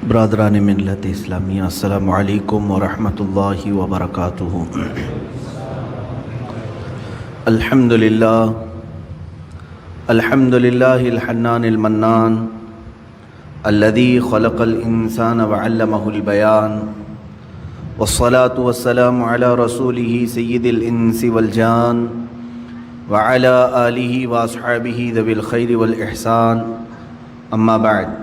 برادران ملت اسلامیہ، السلام علیکم ورحمۃ اللہ وبرکاتہ۔ الحمدللہ الحنان المنان الذي خلق الانسان وعلمه البيان، والصلاة والسلام على رسوله سید الانس والجان وعلى آلہ واصحابہ ذوی الخیر والاحسان، اما بعد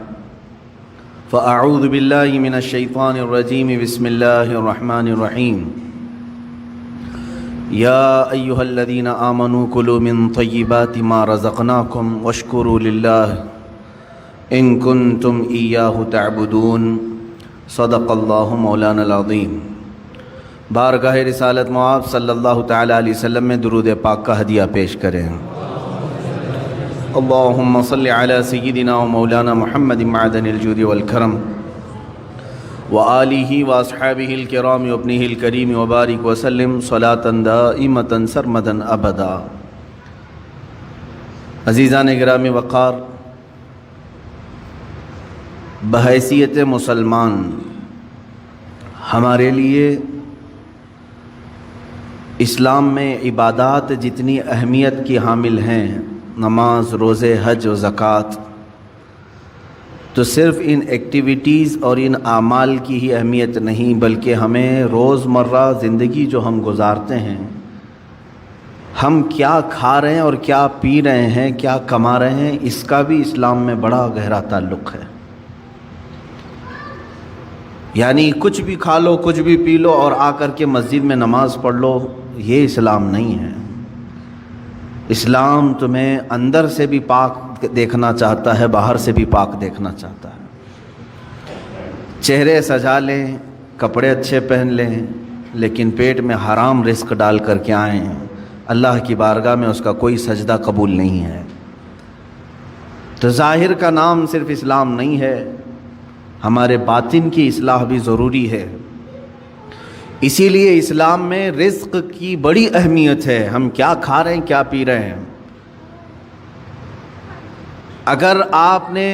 فاعوذ باللہ من الشیطان الرجیم، بسم اللہ الرحمن الرحیم۔ یا ایہا الذین آمنوا کلوا من طیبات ما رزقناکم واشکروا للہ ان کنتم ایاہ تعبدون، صدق اللہ مولانا العظیم۔ بارگاہ رسالت معاب صلی اللہ تعالیٰ علیہ وسلم میں درود پاک کا ہدیہ پیش کریں۔ اللہم صلی علی سیدنا و مولانا محمد معدن الجود والکرم وآلہ واصحابہ الکرام وابنہ الکریم وبارک وسلم صلاة دائمة سرمدا ابدا۔ عزیزان گرامی وقار، بحیثیت مسلمان ہمارے لیے اسلام میں عبادات جتنی اہمیت کی حامل ہیں، نماز، روزے، حج و زکوٰۃ، تو صرف ان ایکٹیویٹیز اور ان اعمال کی ہی اہمیت نہیں، بلکہ ہمیں روزمرہ زندگی جو ہم گزارتے ہیں، ہم کیا کھا رہے ہیں اور کیا پی رہے ہیں، کیا کما رہے ہیں، اس کا بھی اسلام میں بڑا گہرا تعلق ہے۔ یعنی کچھ بھی کھا لو، کچھ بھی پی لو اور آ کر کے مسجد میں نماز پڑھ لو، یہ اسلام نہیں ہے۔ اسلام تمہیں اندر سے بھی پاک دیکھنا چاہتا ہے، باہر سے بھی پاک دیکھنا چاہتا ہے۔ چہرے سجا لیں، کپڑے اچھے پہن لیں، لیکن پیٹ میں حرام رزق ڈال کر کے آئیں، اللہ کی بارگاہ میں اس کا کوئی سجدہ قبول نہیں ہے۔ تو ظاہر کا نام صرف اسلام نہیں ہے، ہمارے باطن کی اصلاح بھی ضروری ہے۔ اسی لیے اسلام میں رزق کی بڑی اہمیت ہے، ہم کیا کھا رہے ہیں، کیا پی رہے ہیں۔ اگر آپ نے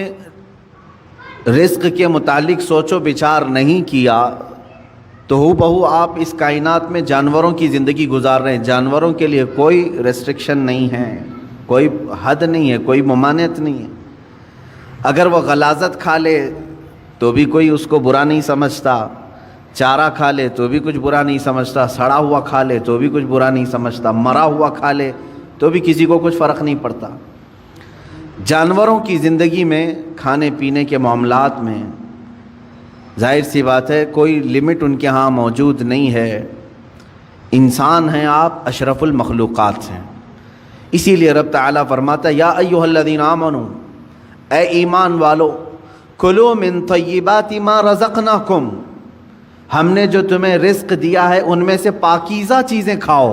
رزق کے متعلق سوچ و بچار نہیں کیا تو ہو بہو آپ اس کائنات میں جانوروں کی زندگی گزار رہے ہیں۔ جانوروں کے لیے کوئی ریسٹرکشن نہیں ہے، کوئی حد نہیں ہے، کوئی ممانعت نہیں ہے۔ اگر وہ غلاظت کھا لے تو بھی کوئی اس کو برا نہیں سمجھتا، چارہ کھا لے تو بھی کچھ برا نہیں سمجھتا، سڑا ہوا کھا لے تو بھی کچھ برا نہیں سمجھتا، مرا ہوا کھا لے تو بھی کسی کو کچھ فرق نہیں پڑتا۔ جانوروں کی زندگی میں، کھانے پینے کے معاملات میں ظاہر سی بات ہے کوئی لمٹ ان کے ہاں موجود نہیں ہے۔ انسان ہیں آپ، اشرف المخلوقات ہیں۔ اسی لیے رب تعالیٰ فرماتا ہے، یا ایھا الذین آمنوا، اے ایمان والو، کلوا من طیبات ما رزقناکم، ہم نے جو تمہیں رزق دیا ہے ان میں سے پاکیزہ چیزیں کھاؤ،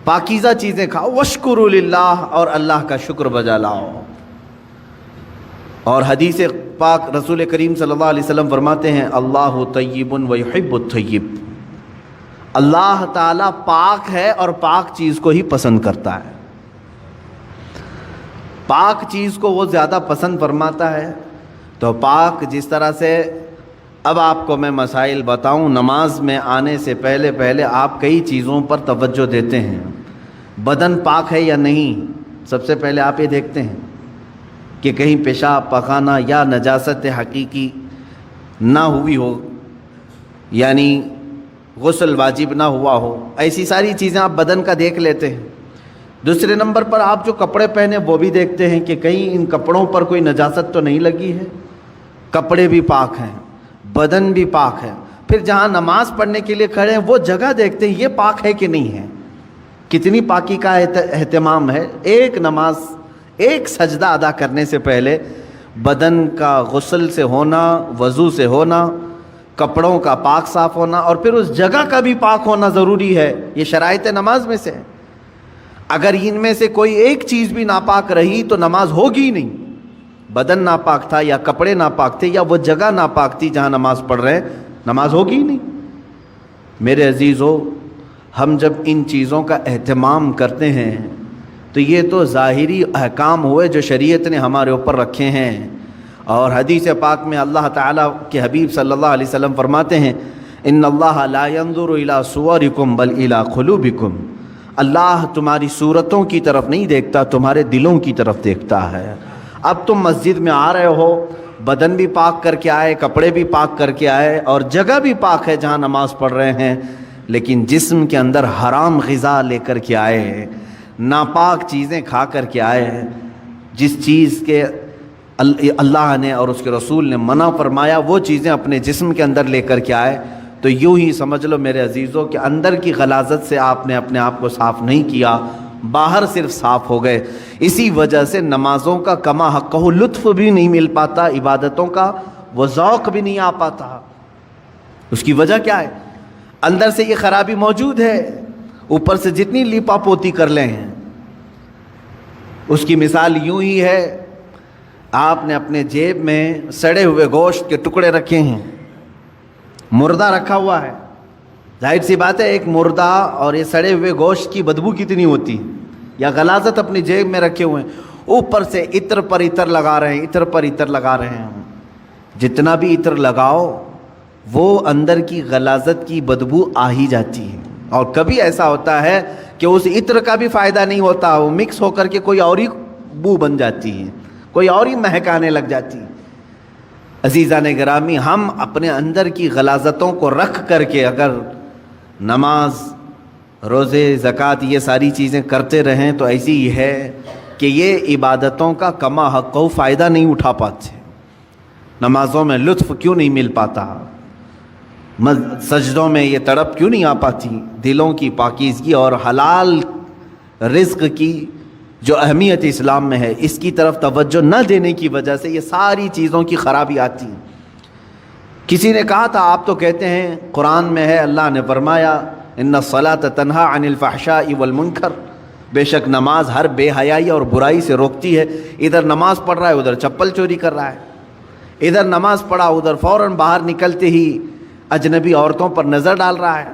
پاکیزہ چیزیں کھاؤ، واشکروا للہ، اور اللہ کا شکر بجا لاؤ۔ اور حدیث پاک رسول کریم صلی اللہ علیہ وسلم فرماتے ہیں، اللہ طیب ویحب الطیب، اللہ تعالیٰ پاک ہے اور پاک چیز کو ہی پسند کرتا ہے۔ پاک چیز کو وہ زیادہ پسند فرماتا ہے۔ تو پاک جس طرح سے، اب آپ کو میں مسائل بتاؤں، نماز میں آنے سے پہلے آپ کئی چیزوں پر توجہ دیتے ہیں۔ بدن پاک ہے یا نہیں، سب سے پہلے آپ یہ دیکھتے ہیں کہ کہیں پیشاب پخانہ یا نجاست حقیقی نہ ہوئی ہو، یعنی غسل واجب نہ ہوا ہو، ایسی ساری چیزیں آپ بدن کا دیکھ لیتے ہیں۔ دوسرے نمبر پر آپ جو کپڑے پہنے وہ بھی دیکھتے ہیں کہ کہیں ان کپڑوں پر کوئی نجاست تو نہیں لگی ہے۔ کپڑے بھی پاک ہیں، بدن بھی پاک ہے۔ پھر جہاں نماز پڑھنے کے لیے کھڑے ہیں وہ جگہ دیکھتے ہیں یہ پاک ہے کہ نہیں ہے، کتنی پاکی کا اہتمام ہے۔ ایک نماز، ایک سجدہ ادا کرنے سے پہلے بدن کا غسل سے ہونا، وضو سے ہونا، کپڑوں کا پاک صاف ہونا، اور پھر اس جگہ کا بھی پاک ہونا ضروری ہے۔ یہ شرائط نماز میں سے ہے۔ اگر ان میں سے کوئی ایک چیز بھی ناپاک رہی تو نماز ہوگی نہیں۔ بدن ناپاک تھا یا کپڑے ناپاک تھے یا وہ جگہ ناپاک تھی جہاں نماز پڑھ رہے ہیں، نماز ہوگی نہیں۔ میرے عزیزو، ہم جب ان چیزوں کا اہتمام کرتے ہیں تو یہ تو ظاہری احکام ہوئے جو شریعت نے ہمارے اوپر رکھے ہیں، اور حدیث پاک میں اللہ تعالیٰ کے حبیب صلی اللہ علیہ وسلم فرماتے ہیں ان اللہ لا ينظر الى صورکم بل الى قلوبکم، اللہ تمہاری صورتوں کی طرف نہیں دیکھتا، تمہارے دلوں کی طرف دیکھتا ہے۔ اب تم مسجد میں آ رہے ہو، بدن بھی پاک کر کے آئے، کپڑے بھی پاک کر کے آئے، اور جگہ بھی پاک ہے جہاں نماز پڑھ رہے ہیں، لیکن جسم کے اندر حرام غذا لے کر کے آئے ہیں، ناپاک چیزیں کھا کر کے آئے ہیں، جس چیز کے اللہ نے اور اس کے رسول نے منع فرمایا وہ چیزیں اپنے جسم کے اندر لے کر کے آئے، تو یوں ہی سمجھ لو میرے عزیزوں کہ اندر کی غلاظت سے آپ نے اپنے آپ کو صاف نہیں کیا، باہر صرف صاف ہو گئے۔ اسی وجہ سے نمازوں کا کما حقہ لطف بھی نہیں مل پاتا، عبادتوں کا وہ ذوق بھی نہیں آ پاتا۔ اس کی وجہ کیا ہے؟ اندر سے یہ خرابی موجود ہے، اوپر سے جتنی لیپا پوتی کر لیں ہیں۔ اس کی مثال یوں ہی ہے، آپ نے اپنے جیب میں سڑے ہوئے گوشت کے ٹکڑے رکھے ہیں، مردہ رکھا ہوا ہے، ظاہر سی بات ہے ایک مردہ اور یہ سڑے ہوئے گوشت کی بدبو کتنی ہوتی ہے، یا غلاظت اپنی جیب میں رکھے ہوئے ہیں، اوپر سے عطر پر عطر لگا رہے ہیں، عطر پر عطر لگا رہے ہیں، جتنا بھی عطر لگاؤ وہ اندر کی غلاظت کی بدبو آ ہی جاتی ہے۔ اور کبھی ایسا ہوتا ہے کہ اس عطر کا بھی فائدہ نہیں ہوتا، وہ مکس ہو کر کے کوئی اور ہی بو بن جاتی ہے، کوئی اور ہی مہک آنے لگ جاتی ہے۔ عزیزان گرامی، ہم اپنے اندر کی غلاظتوں کو رکھ کر کے اگر نماز، روزے، زکوٰۃ یہ ساری چیزیں کرتے رہیں تو ایسی ہی ہے کہ یہ عبادتوں کا کما حق و فائدہ نہیں اٹھا پاتے، نمازوں میں لطف کیوں نہیں مل پاتا، سجدوں میں یہ تڑپ کیوں نہیں آ پاتی، دلوں کی پاکیزگی اور حلال رزق کی جو اہمیت اسلام میں ہے اس کی طرف توجہ نہ دینے کی وجہ سے یہ ساری چیزوں کی خرابی آتی ہے۔ کسی نے کہا تھا آپ تو کہتے ہیں قرآن میں ہے، اللہ نے فرمایا ان الصلاۃ تنہی عن الفحشاء والمنکر، بے شک نماز ہر بے حیائی اور برائی سے روکتی ہے۔ ادھر نماز پڑھ رہا ہے ادھر چپل چوری کر رہا ہے، ادھر نماز پڑھا ادھر فوراً باہر نکلتے ہی اجنبی عورتوں پر نظر ڈال رہا ہے،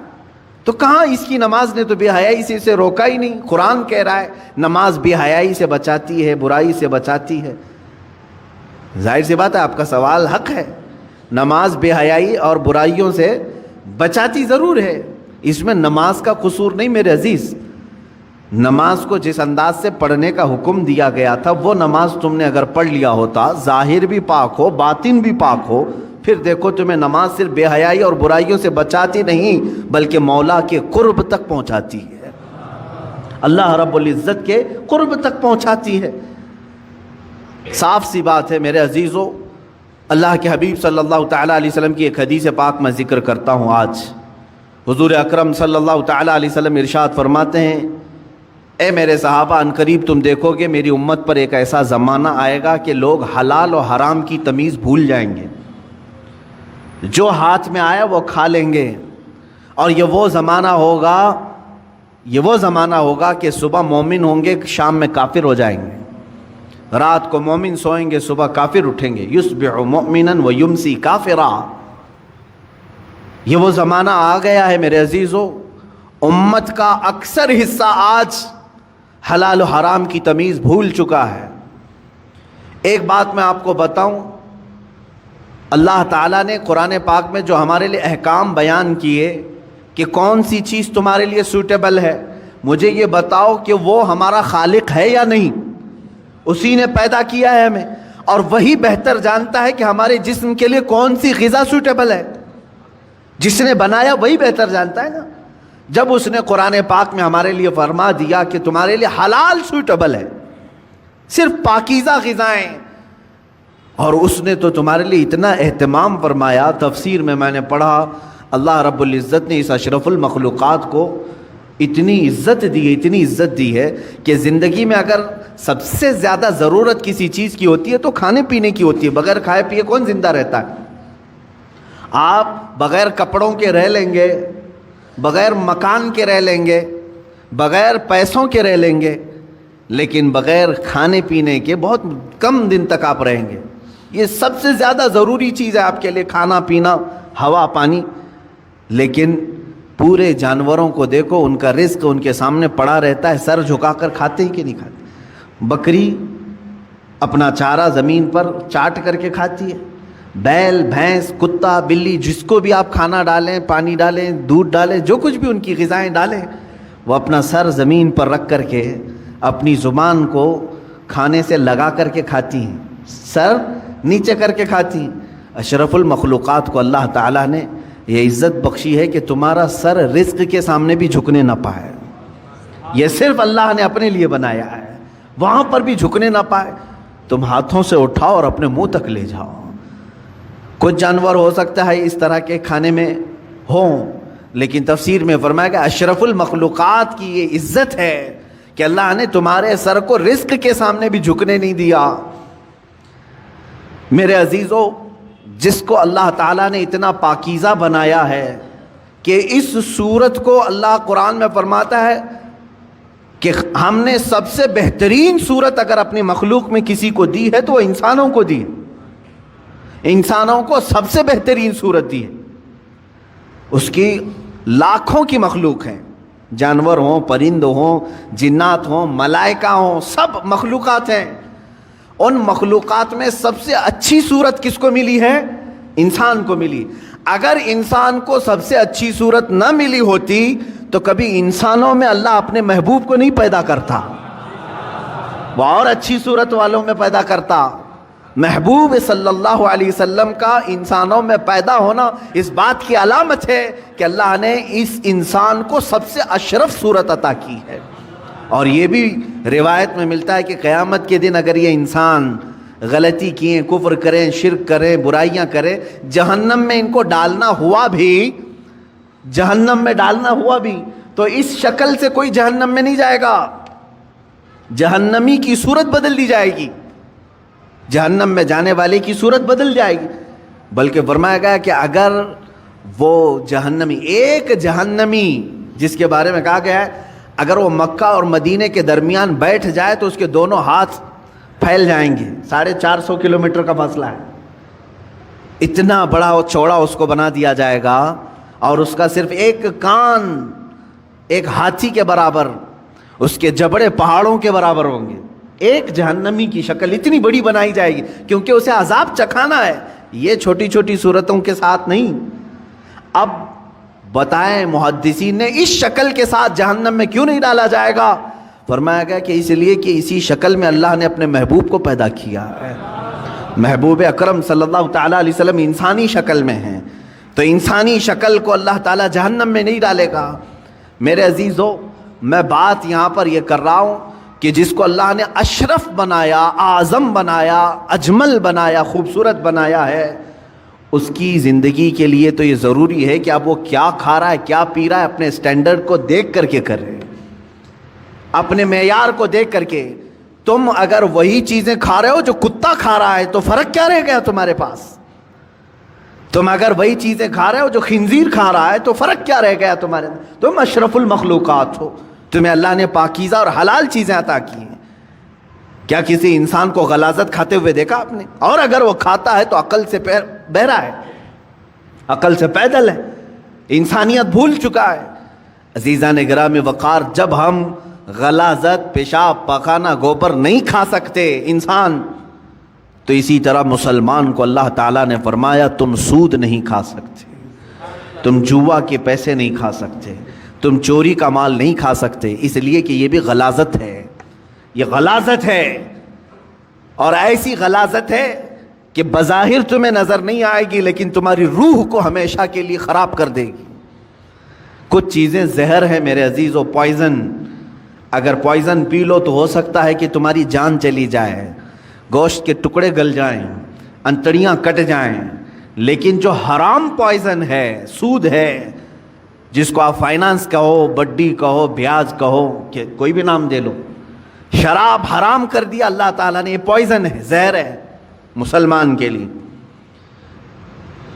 تو کہاں اس کی نماز نے تو بے حیائی سے اسے روکا ہی نہیں۔ قرآن کہہ رہا ہے نماز بے حیائی سے بچاتی ہے، برائی سے بچاتی ہے۔ ظاہر سی بات ہے آپ کا سوال حق ہے، نماز بے حیائی اور برائیوں سے بچاتی ضرور ہے، اس میں نماز کا قصور نہیں میرے عزیز۔ نماز کو جس انداز سے پڑھنے کا حکم دیا گیا تھا وہ نماز تم نے اگر پڑھ لیا ہوتا، ظاہر بھی پاک ہو باطن بھی پاک ہو، پھر دیکھو تمہیں نماز صرف بے حیائی اور برائیوں سے بچاتی نہیں بلکہ مولا کے قرب تک پہنچاتی ہے، اللہ رب العزت کے قرب تک پہنچاتی ہے۔ صاف سی بات ہے میرے عزیزو، اللہ کے حبیب صلی اللہ تعالیٰ علیہ وسلم کی ایک حدیث پاک میں ذکر کرتا ہوں آج۔ حضور اکرم صلی اللہ تعالیٰ علیہ وسلم ارشاد فرماتے ہیں، اے میرے صحابہ، ان قریب تم دیکھو گے میری امت پر ایک ایسا زمانہ آئے گا کہ لوگ حلال و حرام کی تمیز بھول جائیں گے، جو ہاتھ میں آیا وہ کھا لیں گے، اور یہ وہ زمانہ ہوگا کہ صبح مومن ہوں گے شام میں کافر ہو جائیں گے، رات کو مومن سوئیں گے صبح کافر اٹھیں گے، یصبح مؤمنا و یمسی کافرا۔ یہ وہ زمانہ آ گیا ہے میرے عزیزو، امت کا اکثر حصہ آج حلال و حرام کی تمیز بھول چکا ہے۔ ایک بات میں آپ کو بتاؤں، اللہ تعالیٰ نے قرآن پاک میں جو ہمارے لیے احکام بیان کیے کہ کون سی چیز تمہارے لیے سوٹیبل ہے، مجھے یہ بتاؤ کہ وہ ہمارا خالق ہے یا نہیں؟ اسی نے پیدا کیا ہے ہمیں، اور وہی بہتر جانتا ہے کہ ہمارے جسم کے لیے کون سی غذا سوٹیبل ہے، جس نے بنایا وہی بہتر جانتا ہے نا۔ جب اس نے قرآن پاک میں ہمارے لیے فرما دیا کہ تمہارے لیے حلال سوٹیبل ہے، صرف پاکیزہ غذائیں، اور اس نے تو تمہارے لیے اتنا اہتمام فرمایا، تفسیر میں نے پڑھا اللہ رب العزت نے اس اشرف المخلوقات کو اتنی عزت دی ہے کہ زندگی میں اگر سب سے زیادہ ضرورت کسی چیز کی ہوتی ہے تو کھانے پینے کی ہوتی ہے، بغیر کھائے پیے کون زندہ رہتا ہے؟ آپ بغیر کپڑوں کے رہ لیں گے، بغیر مکان کے رہ لیں گے، بغیر پیسوں کے رہ لیں گے، لیکن بغیر کھانے پینے کے بہت کم دن تک آپ رہیں گے۔ یہ سب سے زیادہ ضروری چیز ہے آپ کے لیے، کھانا پینا، ہوا پانی۔ لیکن پورے جانوروں کو دیکھو، ان کا رزق ان کے سامنے پڑا رہتا ہے، سر جھکا کر کھاتے ہی کہ نہیں کھاتے؟ بکری اپنا چارہ زمین پر چاٹ کر کے کھاتی ہے. بیل، بھینس، کتا، بلی، جس کو بھی آپ کھانا ڈالیں، پانی ڈالیں، دودھ ڈالیں، جو کچھ بھی ان کی غذائیں ڈالیں، وہ اپنا سر زمین پر رکھ کر کے اپنی زبان کو کھانے سے لگا کر کے کھاتی ہیں، سر نیچے کر کے کھاتی ہیں. اشرف المخلوقات کو اللہ تعالیٰ نے یہ عزت بخشی ہے کہ تمہارا سر رزق کے سامنے بھی جھکنے نہ پائے. یہ صرف اللہ نے اپنے لیے بنایا ہے، وہاں پر بھی جھکنے نہ پائے. تم ہاتھوں سے اٹھاؤ اور اپنے منہ تک لے جاؤ. کچھ جانور ہو سکتا ہے اس طرح کے کھانے میں ہوں، لیکن تفسیر میں فرمایا کہ اشرف المخلوقات کی یہ عزت ہے کہ اللہ نے تمہارے سر کو رزق کے سامنے بھی جھکنے نہیں دیا. میرے عزیزو، جس کو اللہ تعالیٰ نے اتنا پاکیزہ بنایا ہے کہ اس صورت کو اللہ قرآن میں فرماتا ہے کہ ہم نے سب سے بہترین صورت اگر اپنی مخلوق میں کسی کو دی ہے تو وہ انسانوں کو دی. انسانوں کو سب سے بہترین صورت دی ہے. اس کی لاکھوں کی مخلوق ہیں، جانور ہوں، پرند ہوں، جنات ہوں، ملائکہ ہوں، سب مخلوقات ہیں. ان مخلوقات میں سب سے اچھی صورت کس کو ملی ہے؟ انسان کو ملی. اگر انسان کو سب سے اچھی صورت نہ ملی ہوتی تو کبھی انسانوں میں اللہ اپنے محبوب کو نہیں پیدا کرتا، وہ اور اچھی صورت والوں میں پیدا کرتا. محبوب صلی اللہ علیہ وسلم کا انسانوں میں پیدا ہونا اس بات کی علامت ہے کہ اللہ نے اس انسان کو سب سے اشرف صورت عطا کی ہے. اور یہ بھی روایت میں ملتا ہے کہ قیامت کے دن اگر یہ انسان غلطی کیے، کفر کریں، شرک کریں، برائیاں کریں، جہنم میں ان کو ڈالنا ہوا بھی، جہنم میں ڈالنا ہوا بھی، تو اس شکل سے کوئی جہنم میں نہیں جائے گا. جہنمی کی صورت بدل دی جائے گی، جہنم میں جانے والے کی صورت بدل جائے گی. بلکہ فرمایا گیا کہ اگر وہ جہنمی، ایک جہنمی جس کے بارے میں کہا گیا ہے اگر وہ مکہ اور مدینے کے درمیان بیٹھ جائے تو اس کے دونوں ہاتھ پھیل جائیں گے. 450 کلومیٹر کا فاصلہ ہے، اتنا بڑا اور چوڑا اس کو بنا دیا جائے گا، اور اس کا صرف ایک کان ایک ہاتھی کے برابر، اس کے جبڑے پہاڑوں کے برابر ہوں گے. ایک جہنمی کی شکل اتنی بڑی بنائی جائے گی کیونکہ اسے عذاب چکھانا ہے، یہ چھوٹی چھوٹی صورتوں کے ساتھ نہیں. اب بتائیں محدثین نے اس شکل کے ساتھ جہنم میں کیوں نہیں ڈالا جائے گا؟ فرمایا گیا کہ اس لیے کہ اسی شکل میں اللہ نے اپنے محبوب کو پیدا کیا ہے. محبوب اکرم صلی اللہ تعالیٰ علیہ وسلم انسانی شکل میں ہیں، تو انسانی شکل کو اللہ تعالیٰ جہنم میں نہیں ڈالے گا. میرے عزیزو، میں بات یہاں پر یہ کر رہا ہوں کہ جس کو اللہ نے اشرف بنایا، اعظم بنایا، اجمل بنایا، خوبصورت بنایا ہے، اس کی زندگی کے لیے تو یہ ضروری ہے کہ اب وہ کیا کھا رہا ہے، کیا پی رہا ہے، اپنے سٹینڈرڈ کو دیکھ کر کے کرے، اپنے معیار کو دیکھ کر کے. تم اگر وہی چیزیں کھا رہے ہو جو کتا کھا رہا ہے تو فرق کیا رہ گیا تمہارے پاس؟ تم اگر وہی چیزیں کھا رہے ہو جو خنزیر کھا رہا ہے تو فرق کیا رہ گیا تمہارے؟ تم اشرف المخلوقات ہو، تمہیں اللہ نے پاکیزہ اور حلال چیزیں عطا کی ہیں. کیا کسی انسان کو غلاظت کھاتے ہوئے دیکھا آپ نے؟ اور اگر وہ کھاتا ہے تو عقل سے بہرا ہے، عقل سے پیدل ہے، انسانیت بھول چکا ہے. عزیزان گرامی وقار، جب ہم غلاظت، پیشاب، پاخانہ، گوبر نہیں کھا سکتے انسان، تو اسی طرح مسلمان کو اللہ تعالیٰ نے فرمایا تم سود نہیں کھا سکتے، تم جوا کے پیسے نہیں کھا سکتے، تم چوری کا مال نہیں کھا سکتے، اس لیے کہ یہ بھی غلاظت ہے، یہ غلاظت ہے. اور ایسی غلاظت ہے کہ بظاہر تمہیں نظر نہیں آئے گی لیکن تمہاری روح کو ہمیشہ کے لیے خراب کر دے گی. کچھ چیزیں زہر ہیں میرے عزیزو، پوائزن. اگر پوائزن پی لو تو ہو سکتا ہے کہ تمہاری جان چلی جائے، گوشت کے ٹکڑے گل جائیں، انتڑیاں کٹ جائیں. لیکن جو حرام پوائزن ہے، سود ہے، جس کو آپ فائنانس کہو، بڈی کہو، بیاج کہو، کہ کوئی بھی نام دے لو، شراب حرام کر دیا اللہ تعالیٰ نے، یہ پوائزن ہے، زہر ہے مسلمان کے لیے.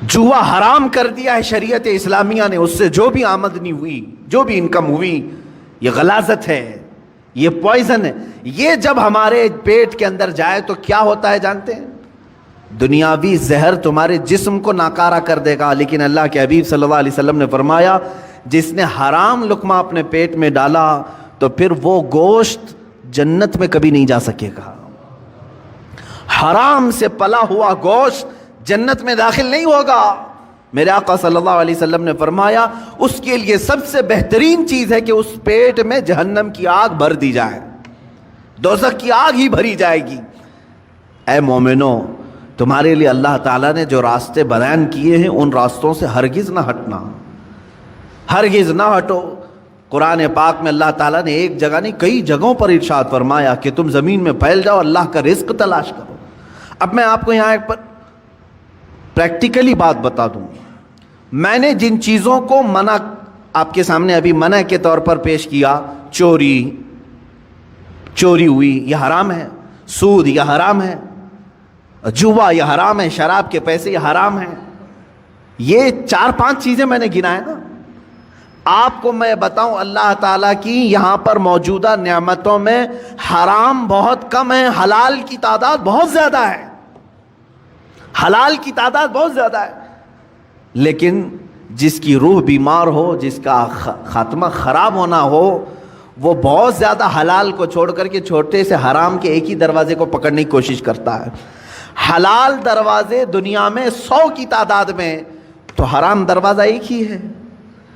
جوا حرام کر دیا ہے شریعت اسلامیہ نے، اس سے جو بھی آمدنی ہوئی، جو بھی انکم ہوئی، یہ غلاظت ہے، یہ پوائزن ہے. یہ جب ہمارے پیٹ کے اندر جائے تو کیا ہوتا ہے جانتے ہیں؟ دنیاوی زہر تمہارے جسم کو ناکارہ کر دے گا، لیکن اللہ کے حبیب صلی اللہ علیہ وسلم نے فرمایا جس نے حرام لقمہ اپنے پیٹ میں ڈالا تو پھر وہ گوشت جنت میں کبھی نہیں جا سکے گا، حرام سے پلا ہوا گوشت جنت میں داخل نہیں ہوگا۔ میرے آقا صلی اللہ علیہ وسلم نے فرمایا اس کے لیے سب سے بہترین چیز ہے کہ اس پیٹ میں جہنم کی آگ بھر دی جائے، دوزخ کی آگ ہی بھری جائے گی۔ اے مومنو، تمہارے لیے اللہ تعالیٰ نے جو راستے بیان کیے ہیں ان راستوں سے ہرگز نہ ہٹنا، ہرگز نہ ہٹو۔ قرآن پاک میں اللہ تعالیٰ نے ایک جگہ نہیں کئی جگہوں پر ارشاد فرمایا کہ تم زمین میں پھیل جاؤ، اللہ کا رزق تلاش کرو۔ اب میں آپ کو یہاں ایک پریکٹیکلی بات بتا دوں، میں نے جن چیزوں کو منع آپ کے سامنے ابھی منع کے طور پر پیش کیا، چوری ہوئی یہ حرام ہے، سود یہ حرام ہے، جوا یہ حرام ہے، شراب کے پیسے یہ حرام ہیں، یہ 4-5 چیزیں میں نے گنائے نا۔ آپ کو میں بتاؤں اللہ تعالیٰ کی یہاں پر موجودہ نعمتوں میں حرام بہت کم ہے، حلال کی تعداد بہت زیادہ ہے، حلال کی تعداد بہت زیادہ ہے۔ لیکن جس کی روح بیمار ہو، جس کا خاتمہ خراب ہونا ہو، وہ بہت زیادہ حلال کو چھوڑ کر کے چھوٹے سے حرام کے ایک ہی دروازے کو پکڑنے کی کوشش کرتا ہے۔ حلال دروازے دنیا میں 100 کی تعداد میں، تو حرام دروازہ ایک ہی ہے،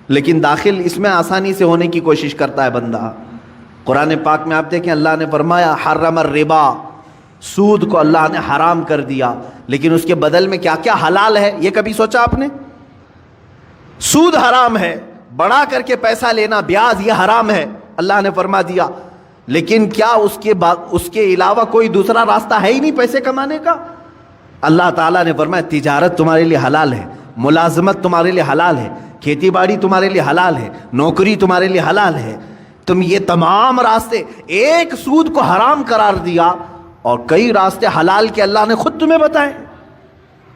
لیکن داخل اس میں آسانی سے ہونے کی کوشش کرتا ہے بندہ۔ قرآن پاک میں آپ دیکھیں اللہ نے فرمایا حرم الربا، سود کو اللہ نے حرام کر دیا، لیکن اس کے بدل میں کیا کیا حلال ہے، یہ کبھی سوچا آپ نے؟ سود حرام ہے، بڑھا کر کے پیسہ لینا، بیاج یہ حرام ہے، اللہ نے فرما دیا، لیکن کیا اس کے علاوہ کوئی دوسرا راستہ ہے ہی نہیں پیسے کمانے کا؟ اللہ تعالیٰ نے فرمایا تجارت تمہارے لیے حلال ہے، ملازمت تمہارے لیے حلال ہے، کھیتی باڑی تمہارے لیے حلال ہے، نوکری تمہارے لیے حلال ہے۔ تم یہ تمام راستے، ایک سود کو حرام قرار دیا اور کئی راستے حلال کے اللہ نے خود تمہیں بتائے۔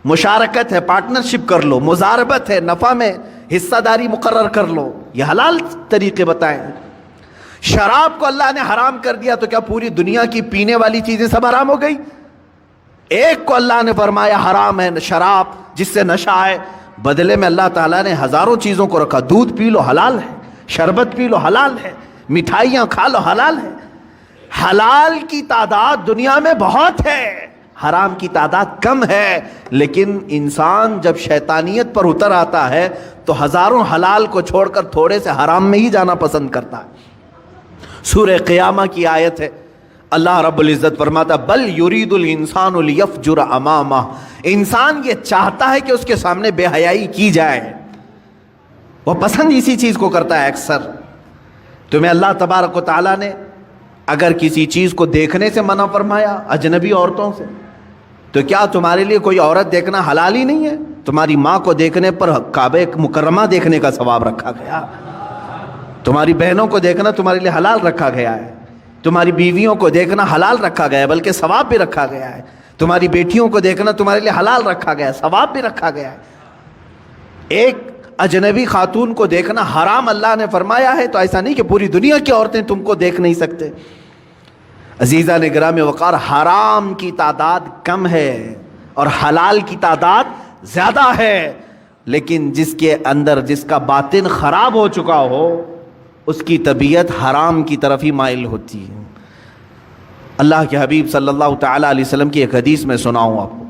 مشارکت ہے، پارٹنرشپ کر لو، مزاربت ہے، نفع میں حصہ داری مقرر کر لو، یہ حلال طریقے بتائیں۔ شراب کو اللہ نے حرام کر دیا تو کیا پوری دنیا کی پینے والی چیزیں سب حرام ہو گئی؟ ایک کو اللہ نے فرمایا حرام ہے شراب، جس سے نشہ آئے، بدلے میں اللہ تعالیٰ نے ہزاروں چیزوں کو رکھا۔ دودھ پی لو حلال ہے، شربت پی لو حلال ہے، مٹھائیاں کھا لو حلال ہے۔ حلال کی تعداد دنیا میں بہت ہے، حرام کی تعداد کم ہے، لیکن انسان جب شیطانیت پر اتر آتا ہے تو ہزاروں حلال کو چھوڑ کر تھوڑے سے حرام میں ہی جانا پسند کرتا ہے۔ سورہ قیامہ کی آیت ہے، اللہ رب العزت فرماتا بل یرید الانسان لیفجر امامہ، انسان یہ چاہتا ہے کہ اس کے سامنے بے حیائی کی جائے، وہ پسند اسی چیز کو کرتا ہے اکثر۔ تمہیں اللہ تبارک و تعالیٰ نے اگر کسی چیز کو دیکھنے سے منع فرمایا اجنبی عورتوں سے، تو کیا تمہارے لیے کوئی عورت دیکھنا حلال ہی نہیں ہے؟ تمہاری ماں کو دیکھنے پر کعبہ مکرمہ دیکھنے کا ثواب رکھا گیا، تمہاری بہنوں کو دیکھنا تمہارے لیے حلال رکھا گیا ہے، تمہاری بیویوں کو دیکھنا حلال رکھا گیا ہے، بلکہ ثواب بھی رکھا گیا ہے، تمہاری بیٹیوں کو دیکھنا تمہارے لیے حلال رکھا گیا ہے، ثواب بھی رکھا گیا ہے۔ ایک اجنبی خاتون کو دیکھنا حرام اللہ نے فرمایا ہے، تو ایسا نہیں کہ پوری دنیا کی عورتیں تم کو دیکھ نہیں سکتے۔ عزیزان گرامی وقار، حرام کی تعداد کم ہے اور حلال کی تعداد زیادہ ہے، لیکن جس کے اندر جس کا باطن خراب ہو چکا ہو اس کی طبیعت حرام کی طرف ہی مائل ہوتی ہے۔ اللہ کے حبیب صلی اللہ تعالیٰ علیہ وسلم کی ایک حدیث میں سناؤں آپ کو۔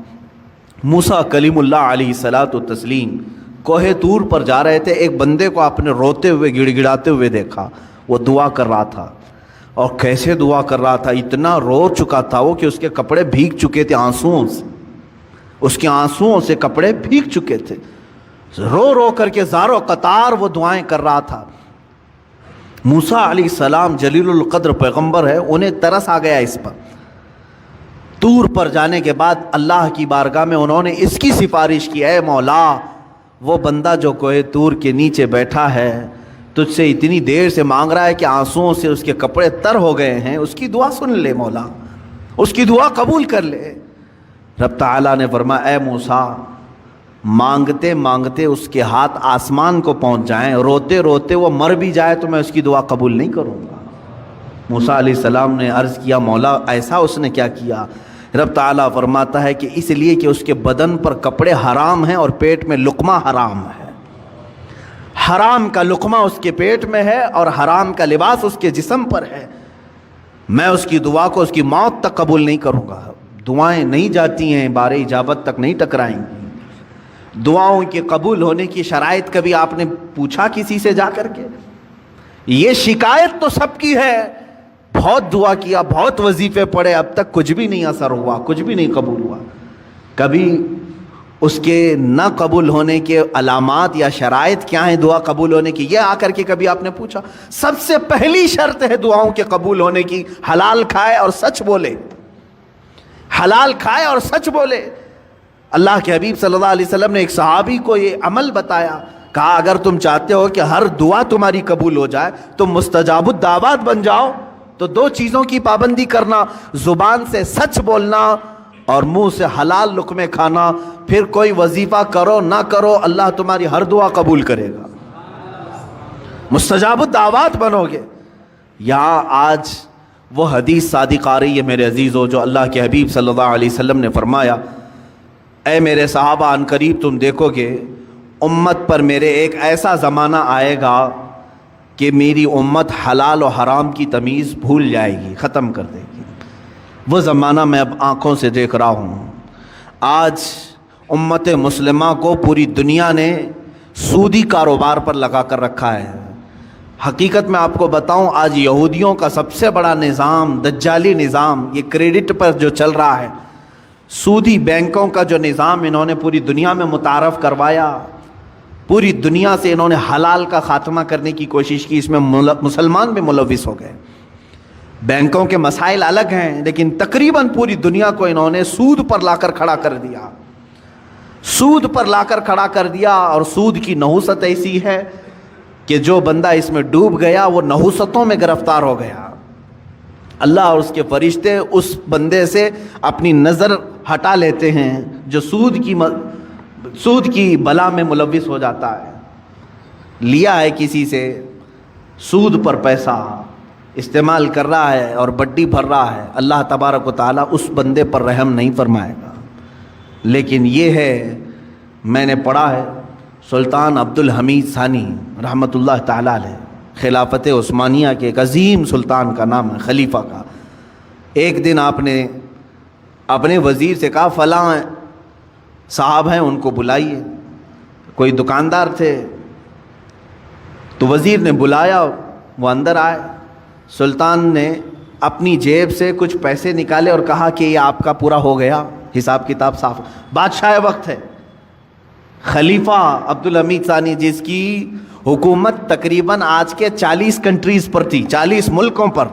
موسیٰ کلیم اللہ علیہ الصلاۃ والتسلیم کوہ طور پر جا رہے تھے، ایک بندے کو آپ نے روتے ہوئے گڑ گڑاتے ہوئے دیکھا، وہ دعا کر رہا تھا، اور کیسے دعا کر رہا تھا، اتنا رو چکا تھا وہ کہ اس کے کپڑے بھیگ چکے تھے آنسوؤں سے، اس کے آنسوؤں سے کپڑے بھیگ چکے تھے، رو رو کر کے زارو قطار وہ دعائیں کر رہا تھا۔ موسیٰ علیہ السلام جلیل القدر پیغمبر ہے، انہیں ترس آ گیا اس پر۔ طور پر جانے کے بعد اللہ کی بارگاہ میں انہوں نے اس کی سفارش کی، اے مولا وہ بندہ جو کوہ طور کے نیچے بیٹھا ہے تجھ سے اتنی دیر سے مانگ رہا ہے کہ آنسوؤں سے اس کے کپڑے تر ہو گئے ہیں، اس کی دعا سن لے مولا، اس کی دعا قبول کر لے۔ رب تعالیٰ نے فرمایا اے موسیٰ، مانگتے مانگتے اس کے ہاتھ آسمان کو پہنچ جائیں، روتے روتے وہ مر بھی جائے تو میں اس کی دعا قبول نہیں کروں گا۔ موسیٰ علیہ السلام نے عرض کیا مولا ایسا اس نے کیا کیا؟ رب تعالیٰ فرماتا ہے کہ اس لیے کہ اس کے بدن پر کپڑے حرام ہیں اور پیٹ میں لقمہ حرام ہے، حرام کا لقمہ اس کے پیٹ میں ہے اور حرام کا لباس اس کے جسم پر ہے، میں اس کی دعا کو اس کی موت تک قبول نہیں کروں گا۔ دعائیں نہیں جاتی ہیں، بار اجابت تک نہیں ٹکرائیں گی۔ دعاؤں کے قبول ہونے کی شرائط کبھی آپ نے پوچھا کسی سے جا کر کے؟ یہ شکایت تو سب کی ہے، بہت دعا کیا، بہت وظیفے پڑھے، اب تک کچھ بھی نہیں اثر ہوا، کچھ بھی نہیں قبول ہوا۔ کبھی اس کے نہ قبول ہونے کے علامات یا شرائط کیا ہیں دعا قبول ہونے کی، یہ آ کر کے کبھی آپ نے پوچھا؟ سب سے پہلی شرط ہے دعاؤں کے قبول ہونے کی، حلال کھائے اور سچ بولے، حلال کھائے اور سچ بولے۔ اللہ کے حبیب صلی اللہ علیہ وسلم نے ایک صحابی کو یہ عمل بتایا، کہا اگر تم چاہتے ہو کہ ہر دعا تمہاری قبول ہو جائے تو مستجاب الدعوات بن جاؤ، تو دو چیزوں کی پابندی کرنا، زبان سے سچ بولنا اور منہ سے حلال لقمے کھانا، پھر کوئی وظیفہ کرو نہ کرو اللہ تمہاری ہر دعا قبول کرے گا، مستجاب الدعوات بنو گے۔ یہاں آج وہ حدیث صادق آ رہی ہے میرے عزیزو، جو اللہ کے حبیب صلی اللہ علیہ وسلم نے فرمایا، اے میرے صحابہ ان قریب تم دیکھو گے امت پر میرے ایک ایسا زمانہ آئے گا کہ میری امت حلال و حرام کی تمیز بھول جائے گی، ختم کر دے گی۔ وہ زمانہ میں اب آنکھوں سے دیکھ رہا ہوں۔ آج امت مسلمہ کو پوری دنیا نے سودی کاروبار پر لگا کر رکھا ہے۔ حقیقت میں آپ کو بتاؤں، آج یہودیوں کا سب سے بڑا نظام، دجالی نظام، یہ کریڈٹ پر جو چل رہا ہے، سودی بینکوں کا جو نظام انہوں نے پوری دنیا میں متعارف کروایا، پوری دنیا سے انہوں نے حلال کا خاتمہ کرنے کی کوشش کی، اس میں مسلمان بھی ملوث ہو گئے۔ بینکوں کے مسائل الگ ہیں، لیکن تقریباً پوری دنیا کو انہوں نے سود پر لا کر کھڑا کر دیا، سود پر لا کر کھڑا کر دیا۔ اور سود کی نحوست ایسی ہے کہ جو بندہ اس میں ڈوب گیا وہ نحوستوں میں گرفتار ہو گیا۔ اللہ اور اس کے فرشتے اس بندے سے اپنی نظر ہٹا لیتے ہیں جو سود کی بلا میں ملوث ہو جاتا ہے۔ لیا ہے کسی سے، سود پر پیسہ استعمال کر رہا ہے اور بڈی بھر رہا ہے، اللہ تبارک و تعالیٰ اس بندے پر رحم نہیں فرمائے گا۔ لیکن یہ ہے، میں نے پڑھا ہے، سلطان عبد الحمید ثانی رحمۃ اللہ تعالیٰ علیہ، خلافت عثمانیہ کے ایک عظیم سلطان کا نام ہے، خلیفہ کا۔ ایک دن آپ نے اپنے وزیر سے کہا فلاں صاحب ہیں ان کو بلائیے، کوئی دکاندار تھے، تو وزیر نے بلایا، وہ اندر آئے، سلطان نے اپنی جیب سے کچھ پیسے نکالے اور کہا کہ یہ آپ کا پورا ہو گیا، حساب کتاب صاف۔ بادشاہ وقت ہے خلیفہ عبد الحمید ثانی، جس کی حکومت تقریباً آج کے 40 کنٹریز پر تھی، 40 ملکوں پر،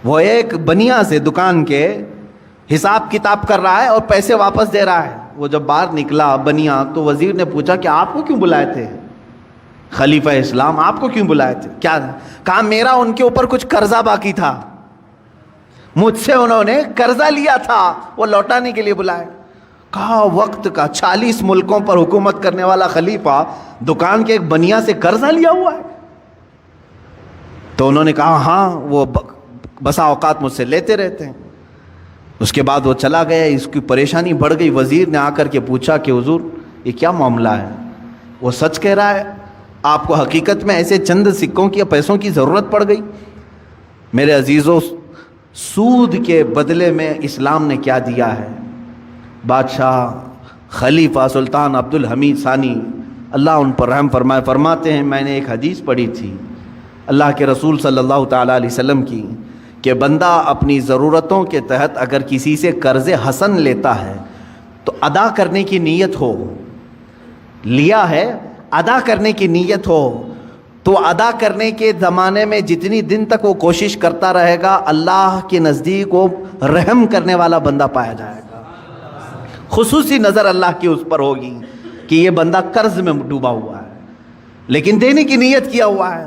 وہ ایک بنیا سے دکان کے حساب کتاب کر رہا ہے اور پیسے واپس دے رہا ہے۔ وہ جب باہر نکلا بنیا تو وزیر نے پوچھا کہ آپ کو کیوں بلائے تھے خلیفہ اسلام، آپ کو کیوں بلائے تھے؟ کیا کہا؟ میرا ان کے اوپر کچھ قرضہ باقی تھا، مجھ سے انہوں نے قرضہ لیا تھا، وہ لوٹانے کے لیے بلائے۔ کہا وقت کا 40 ملکوں پر حکومت کرنے والا خلیفہ دکان کے ایک بنیا سے قرضہ لیا ہوا ہے؟ تو انہوں نے کہا ہاں، وہ بسا اوقات مجھ سے لیتے رہتے ہیں۔ اس کے بعد وہ چلا گیا، اس کی پریشانی بڑھ گئی۔ وزیر نے آ کر کے پوچھا کہ حضور یہ کیا معاملہ ہے؟ وہ سچ کہہ رہا ہے، آپ کو حقیقت میں ایسے چند سکوں کی یا پیسوں کی ضرورت پڑ گئی؟ میرے عزیزوں، سود کے بدلے میں اسلام نے کیا دیا ہے؟ بادشاہ خلیفہ سلطان عبد الحمید ثانی، اللہ ان پر رحم فرمائے، فرماتے ہیں میں نے ایک حدیث پڑھی تھی اللہ کے رسول صلی اللہ تعالیٰ علیہ وسلم کی، کہ بندہ اپنی ضرورتوں کے تحت اگر کسی سے قرض حسن لیتا ہے تو ادا کرنے کی نیت ہو، لیا ہے ادا کرنے کی نیت ہو، تو ادا کرنے کے زمانے میں جتنی دن تک وہ کوشش کرتا رہے گا اللہ کے نزدیک وہ رحم کرنے والا بندہ پایا جائے گا۔ خصوصی نظر اللہ کی اس پر ہوگی کہ یہ بندہ قرض میں ڈوبا ہوا ہے لیکن دینے کی نیت کیا ہوا ہے۔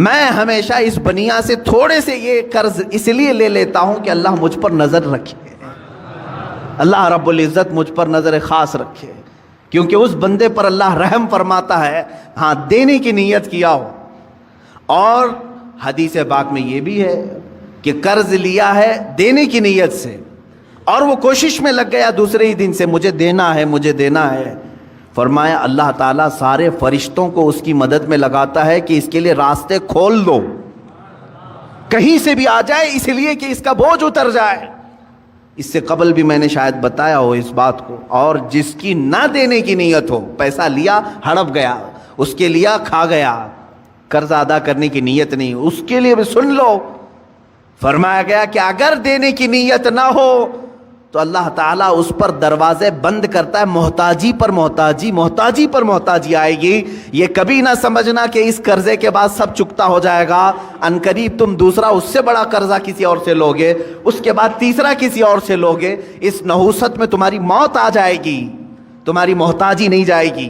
میں ہمیشہ اس بنیا سے تھوڑے سے یہ قرض اس لیے لے لیتا ہوں کہ اللہ مجھ پر نظر رکھے، اللہ رب العزت مجھ پر نظر خاص رکھے، کیونکہ اس بندے پر اللہ رحم فرماتا ہے ہاں دینے کی نیت کیا ہو۔ اور حدیث پاک میں یہ بھی ہے کہ قرض لیا ہے دینے کی نیت سے اور وہ کوشش میں لگ گیا دوسرے ہی دن سے مجھے دینا ہے مجھے دینا ہے، فرمایا اللہ تعالیٰ سارے فرشتوں کو اس کی مدد میں لگاتا ہے کہ اس کے لیے راستے کھول دو، کہیں سے بھی آ جائے اس لیے کہ اس کا بوجھ اتر جائے۔ اس سے قبل بھی میں نے شاید بتایا ہو اس بات کو. اور جس کی نہ دینے کی نیت ہو, پیسہ لیا ہڑپ گیا, اس کے لیا کھا گیا, قرض ادا کرنے کی نیت نہیں, اس کے لیے بھی سن لو, فرمایا گیا کہ اگر دینے کی نیت نہ ہو تو اللہ تعالیٰ اس پر دروازے بند کرتا ہے. محتاجی پر محتاجی, محتاجی پر محتاجی آئے گی. یہ کبھی نہ سمجھنا کہ اس قرضے کے بعد سب چکتا ہو جائے گا. عنقریب تم دوسرا اس سے بڑا قرضہ کسی اور سے لوگے, اس کے بعد تیسرا کسی اور سے لوگے. اس نحوست میں تمہاری موت آ جائے گی, تمہاری محتاجی نہیں جائے گی.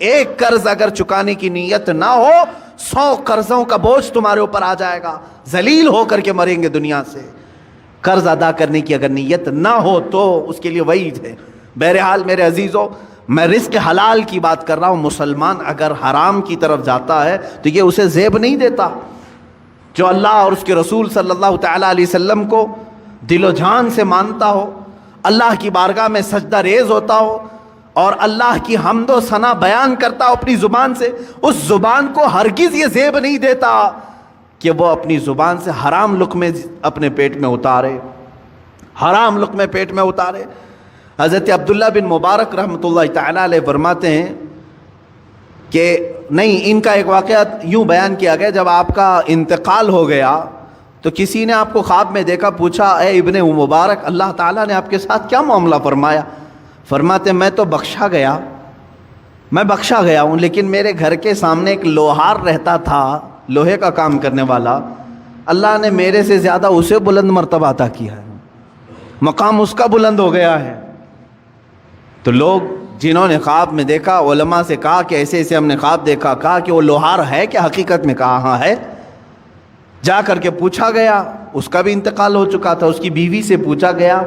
ایک قرض اگر چکانے کی نیت نہ ہو, 100 قرضوں کا بوجھ تمہارے اوپر آ جائے گا, ذلیل ہو کر کے مریں گے دنیا سے. قرض ادا کرنے کی اگر نیت نہ ہو تو اس کے لیے وعید ہے. بہرحال میرے عزیزوں, میں رزق حلال کی بات کر رہا ہوں. مسلمان اگر حرام کی طرف جاتا ہے تو یہ اسے زیب نہیں دیتا. جو اللہ اور اس کے رسول صلی اللہ تعالیٰ علیہ وسلم کو دل و جان سے مانتا ہو, اللہ کی بارگاہ میں سجدہ ریز ہوتا ہو اور اللہ کی حمد و ثنا بیان کرتا ہو اپنی زبان سے, اس زبان کو ہرگز یہ زیب نہیں دیتا کہ وہ اپنی زبان سے حرام لقمے اپنے پیٹ میں اتارے, حرام لقمے پیٹ میں اتارے. حضرت عبداللہ بن مبارک رحمۃ اللہ تعالیٰ علیہ فرماتے ہیں کہ نہیں, ان کا ایک واقعہ یوں بیان کیا گیا, جب آپ کا انتقال ہو گیا تو کسی نے آپ کو خواب میں دیکھا, پوچھا اے ابن مبارک اللہ تعالیٰ نے آپ کے ساتھ کیا معاملہ فرمایا؟ فرماتے میں تو بخشا گیا ہوں, لیکن میرے گھر کے سامنے ایک لوہار رہتا تھا, لوہے کا کام کرنے والا, اللہ نے میرے سے زیادہ اسے بلند مرتبہ عطا کیا ہے, مقام اس کا بلند ہو گیا ہے. تو لوگ جنہوں نے خواب میں دیکھا علماء سے کہا کہ ایسے ایسے ہم نے خواب دیکھا, کہا کہ وہ لوہار ہے کہ حقیقت میں؟ کہا ہاں ہے. جا کر کے پوچھا گیا, اس کا بھی انتقال ہو چکا تھا, اس کی بیوی سے پوچھا گیا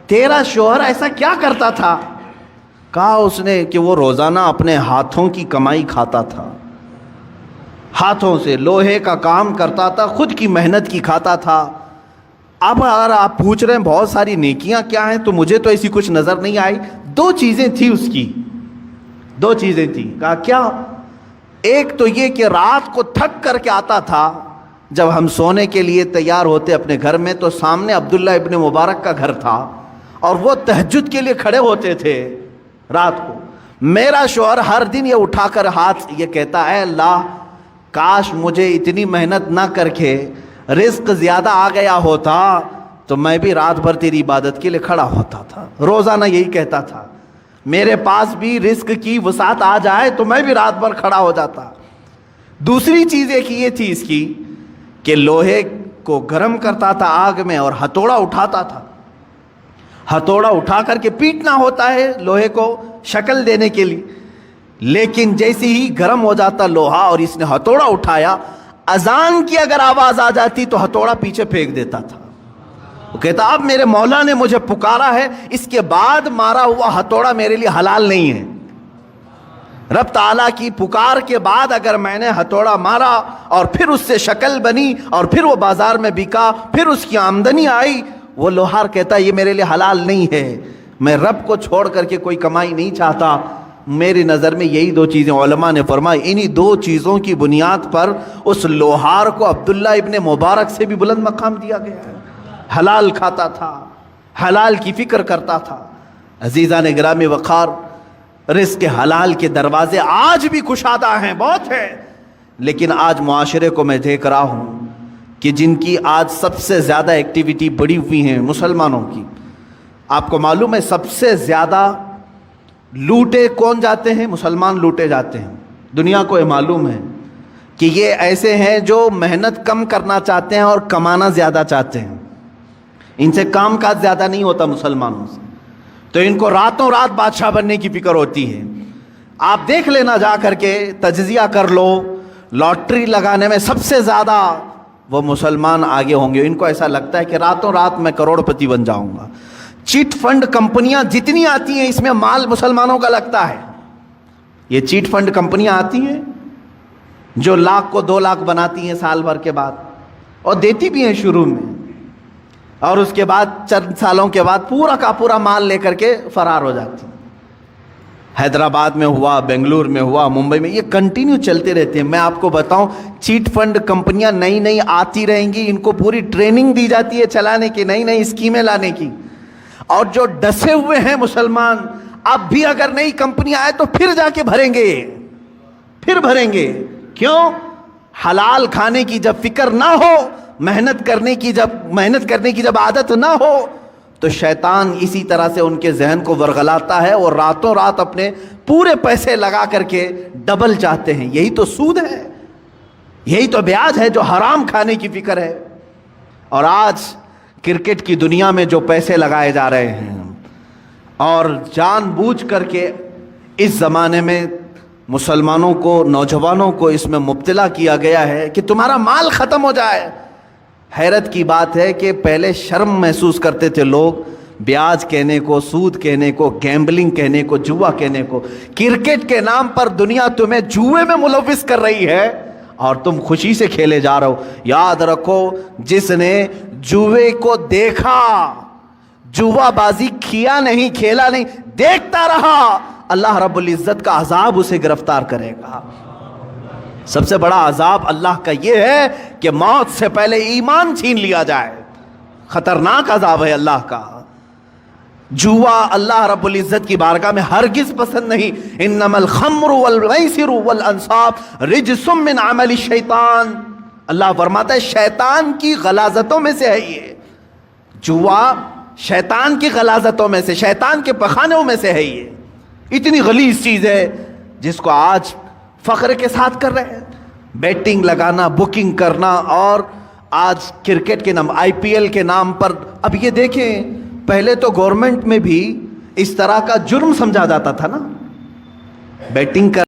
تیرا شوہر ایسا کیا کرتا تھا؟ کہا اس نے کہ وہ روزانہ اپنے ہاتھوں کی کمائی کھاتا تھا, ہاتھوں سے لوہے کا کام کرتا تھا, خود کی محنت کی کھاتا تھا. اب اگر آپ پوچھ رہے ہیں بہت ساری نیکیاں کیا ہیں, تو مجھے تو ایسی کچھ نظر نہیں آئی. 2 چیزیں تھی اس کی, 2 چیزیں تھیں. کہا کیا؟ ایک تو یہ کہ رات کو تھک کر کے آتا تھا, جب ہم سونے کے لیے تیار ہوتے اپنے گھر میں تو سامنے عبداللہ ابن مبارک کا گھر تھا اور وہ تہجد کے لیے کھڑے ہوتے تھے رات کو. میرا شوہر ہر دن یہ اٹھا کر ہاتھ یہ کہتا اے اللہ کاش مجھے اتنی محنت نہ کر کے رزق زیادہ آ گیا ہوتا تو میں بھی رات بھر تیری عبادت کے لیے کھڑا ہوتا تھا. روزانہ یہی کہتا تھا, میرے پاس بھی رزق کی وسعت آ جائے تو میں بھی رات بھر کھڑا ہو جاتا. دوسری چیز ایک یہ تھی اس کی کہ لوہے کو گرم کرتا تھا آگ میں اور ہتھوڑا اٹھاتا تھا, ہتھوڑا اٹھا کر کے پیٹنا ہوتا ہے لوہے کو شکل دینے کے لیے, لیکن جیسے ہی گرم ہو جاتا لوہا اور اس نے ہتھوڑا اٹھایا, اذان کی اگر آواز آ جاتی تو ہتھوڑا پیچھے پھینک دیتا تھا. وہ کہتا اب میرے مولا نے مجھے پکارا ہے, اس کے بعد مارا ہوا ہتھوڑا میرے لیے حلال نہیں ہے. رب تعالیٰ کی پکار کے بعد اگر میں نے ہتھوڑا مارا اور پھر اس سے شکل بنی اور پھر وہ بازار میں بکا, پھر اس کی آمدنی آئی, وہ لوہار کہتا یہ میرے لیے حلال نہیں ہے, میں رب کو چھوڑ کر کے کوئی کمائی نہیں چاہتا. میری نظر میں یہی 2 چیزیں علماء نے فرمائی, انہی 2 چیزوں کی بنیاد پر اس لوہار کو عبداللہ ابن مبارک سے بھی بلند مقام دیا گیا ہے. حلال کھاتا تھا, حلال کی فکر کرتا تھا. عزیزان گرامی وقار, رزق حلال کے دروازے آج بھی کشادہ ہیں, بہت ہیں, لیکن آج معاشرے کو میں دیکھ رہا ہوں کہ جن کی آج سب سے زیادہ ایکٹیویٹی بڑھی ہوئی ہیں مسلمانوں کی. آپ کو معلوم ہے سب سے زیادہ لوٹے کون جاتے ہیں؟ مسلمان لوٹے جاتے ہیں. دنیا کو یہ معلوم ہے کہ یہ ایسے ہیں جو محنت کم کرنا چاہتے ہیں اور کمانا زیادہ چاہتے ہیں. ان سے کام کاج زیادہ نہیں ہوتا مسلمانوں سے, تو ان کو راتوں رات بادشاہ بننے کی فکر ہوتی ہے. آپ دیکھ لینا جا کر کے, تجزیہ کر لو, لاٹری لگانے میں سب سے زیادہ وہ مسلمان آگے ہوں گے. ان کو ایسا لگتا ہے کہ راتوں رات میں کروڑ پتی بن جاؤں گا. چیٹ فنڈ کمپنیاں جتنی آتی ہیں اس میں مال مسلمانوں کا لگتا ہے. یہ چیٹ فنڈ کمپنیاں آتی ہیں جو 1 لاکھ کو 2 لاکھ بناتی ہیں سال بھر کے بعد, اور دیتی بھی ہیں شروع میں, اور اس کے بعد چند سالوں کے بعد پورا کا پورا مال لے کر کے فرار ہو جاتی ہیں. حیدرآباد میں ہوا, بنگلور میں ہوا, ممبئی میں, یہ کنٹینیو چلتے رہتے ہیں. میں آپ کو بتاؤں چیٹ فنڈ کمپنیاں نئی نئی آتی رہیں گی, ان کو پوری ٹریننگ دی جاتی ہے چلانے کی, نئی نئی اسکیمیں لانے کی. اور جو ڈسے ہوئے ہیں مسلمان، اب بھی اگر نئی کمپنی آئے تو پھر جا کے بھریں گے، پھر بھریں گے. کیوں؟ حلال کھانے کی جب فکر نہ ہو، محنت کرنے کی جب عادت نہ ہو، تو شیطان اسی طرح سے ان کے ذہن کو ورغلاتا ہے اور راتوں رات اپنے پورے پیسے لگا کر کے ڈبل چاہتے ہیں. یہی تو سود ہے، یہی تو بیاج ہے جو حرام کھانے کی فکر ہے. اور آج کرکٹ کی دنیا میں جو پیسے لگائے جا رہے ہیں، اور جان بوجھ کر کے اس زمانے میں مسلمانوں کو، نوجوانوں کو اس میں مبتلا کیا گیا ہے کہ تمہارا مال ختم ہو جائے. حیرت کی بات ہے کہ پہلے شرم محسوس کرتے تھے لوگ بیاج کہنے کو، سود کہنے کو، گیمبلنگ کہنے کو، جوا کہنے کو. کرکٹ کے نام پر دنیا تمہیں جوئے میں ملوث کر رہی ہے اور تم خوشی سے کھیلے جا رہے ہو. یاد رکھو، جس نے جوئے کو دیکھا، جوا بازی کیا نہیں، کھیلا نہیں، دیکھتا رہا، اللہ رب العزت کا عذاب اسے گرفتار کرے گا. سب سے بڑا عذاب اللہ کا یہ ہے کہ موت سے پہلے ایمان چھین لیا جائے. خطرناک عذاب ہے اللہ کا. جوا اللہ رب العزت کی بارگاہ میں ہرگز پسند نہیں. انما الخمر والمیسر والانصاب رجس من عمل الشیطان. اللہ فرماتا ہے شیطان کی غلاظتوں میں سے ہے یہ جوا، شیطان کی غلاظتوں میں سے، شیطان کے پخانوں میں سے ہے. یہ اتنی غلیظ چیز ہے جس کو آج فخر کے ساتھ کر رہے ہیں. بیٹنگ لگانا، بکنگ کرنا، اور آج کرکٹ کے نام، آئی پی ایل کے نام پر. اب یہ دیکھیں، پہلے تو گورنمنٹ میں بھی اس طرح کا جرم سمجھا جاتا تھا نا، بیٹنگ کر